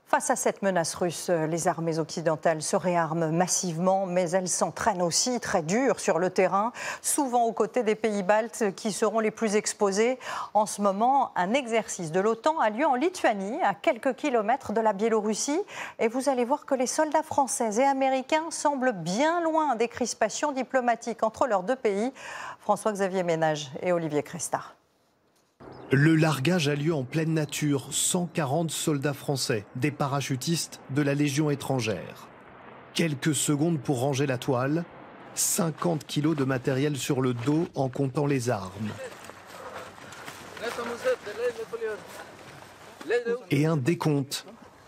Face à cette menace russe, les armées occidentales se réarment massivement, mais elles s'entraînent aussi très dur sur le terrain, souvent aux côtés des pays baltes qui seront les plus exposés. En ce moment, un exercice de l'OTAN a lieu en Lituanie, à quelques kilomètres de la Biélorussie. Et vous allez voir que les soldats français et américains semblent bien loin des crispations diplomatiques entre leurs deux pays. François-Xavier Ménage et Olivier Cresta. Le largage a lieu en pleine nature, 140 soldats français, des parachutistes de la Légion étrangère. Quelques secondes pour ranger la toile, 50 kilos de matériel sur le dos en comptant les armes. Et un décompte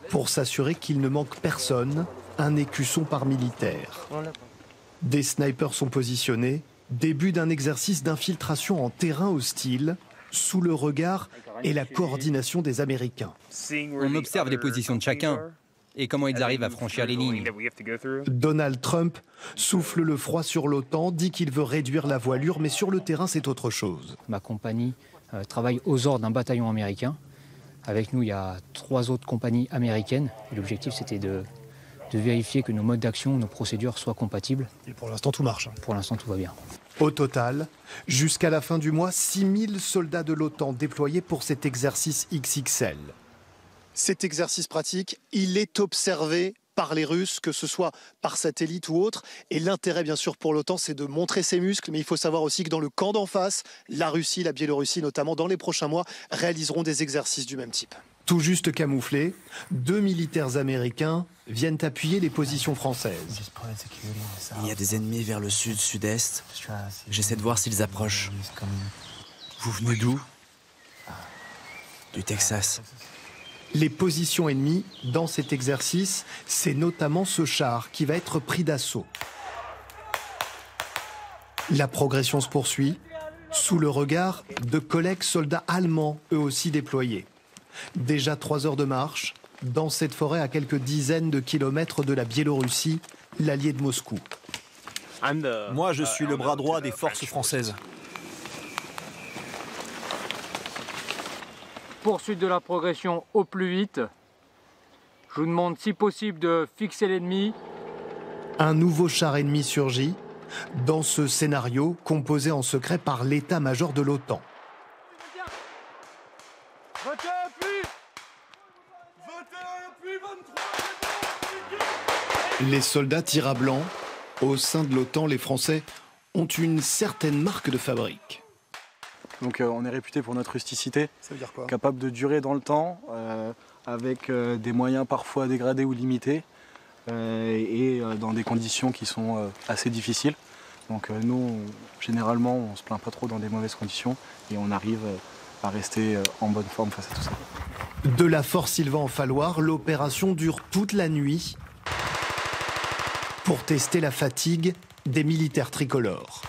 pour s'assurer qu'il ne manque personne, un écusson par militaire. Des snipers sont positionnés, début d'un exercice d'infiltration en terrain hostile, sous le regard et la coordination des Américains. On observe les positions de chacun et comment ils arrivent à franchir les lignes. Donald Trump souffle le froid sur l'OTAN, dit qu'il veut réduire la voilure, mais sur le terrain, c'est autre chose. Ma compagnie travaille aux ordres d'un bataillon américain. Avec nous, il y a 3 autres compagnies américaines. L'objectif, c'était de vérifier que nos modes d'action, nos procédures soient compatibles. Et pour l'instant, tout marche. Pour l'instant, tout va bien. Au total, jusqu'à la fin du mois, 6000 soldats de l'OTAN déployés pour cet exercice XXL. Cet exercice pratique, il est observé par les Russes, que ce soit par satellite ou autre. Et l'intérêt, bien sûr, pour l'OTAN, c'est de montrer ses muscles. Mais il faut savoir aussi que dans le camp d'en face, la Russie, la Biélorussie, notamment dans les prochains mois, réaliseront des exercices du même type. Tout juste camouflés, 2 militaires américains viennent appuyer les positions françaises. Il y a des ennemis vers le sud-sud-est. J'essaie de voir s'ils approchent. Vous venez d'où? Du Texas. Les positions ennemies dans cet exercice, c'est notamment ce char qui va être pris d'assaut. La progression se poursuit, sous le regard de collègues soldats allemands, eux aussi déployés. Déjà 3 heures de marche, dans cette forêt à quelques dizaines de kilomètres de la Biélorussie, l'allié de Moscou. Moi, je suis le bras droit des forces françaises. Poursuite de la progression au plus vite. Je vous demande si possible de fixer l'ennemi. Un nouveau char ennemi surgit dans ce scénario composé en secret par l'état-major de l'OTAN. Les soldats tirent à blanc. Au sein de l'OTAN, les Français ont une certaine marque de fabrique. Donc on est réputé pour notre rusticité. Ça veut dire quoi? Capable de durer dans le temps, avec des moyens parfois dégradés ou limités, et dans des conditions qui sont assez difficiles. Donc nous, généralement, on ne se plaint pas trop dans des mauvaises conditions et on arrive à rester en bonne forme face à tout ça. De la force, il va en falloir. L'opération dure toute la nuit pour tester la fatigue des militaires tricolores.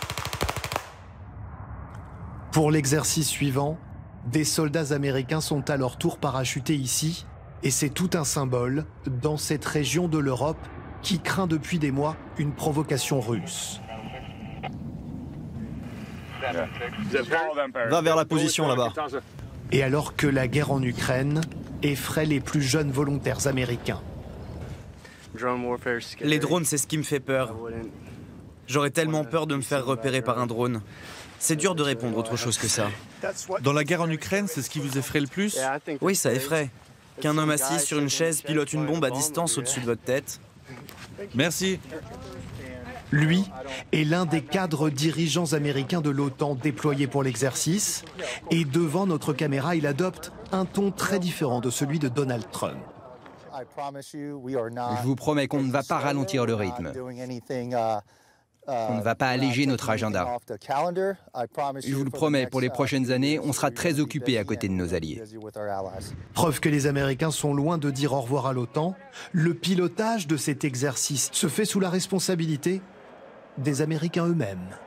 Pour l'exercice suivant, des soldats américains sont à leur tour parachutés ici, et c'est tout un symbole dans cette région de l'Europe qui craint depuis des mois une provocation russe. Va vers la position là-bas. Et alors que la guerre en Ukraine effraie les plus jeunes volontaires américains. Les drones, c'est ce qui me fait peur. J'aurais tellement peur de me faire repérer par un drone. C'est dur de répondre autre chose que ça. Dans la guerre en Ukraine, c'est ce qui vous effraie le plus? Oui, ça effraie. Qu'un homme assis sur une chaise pilote une bombe à distance au-dessus de votre tête. Merci. Lui est l'un des cadres dirigeants américains de l'OTAN déployés pour l'exercice. Et devant notre caméra, il adopte un ton très différent de celui de Donald Trump. Je vous promets qu'on ne va pas ralentir le rythme. On ne va pas alléger notre agenda. Je vous le promets, pour les prochaines années, on sera très occupés à côté de nos alliés. Preuve que les Américains sont loin de dire au revoir à l'OTAN, le pilotage de cet exercice se fait sous la responsabilité des Américains eux-mêmes.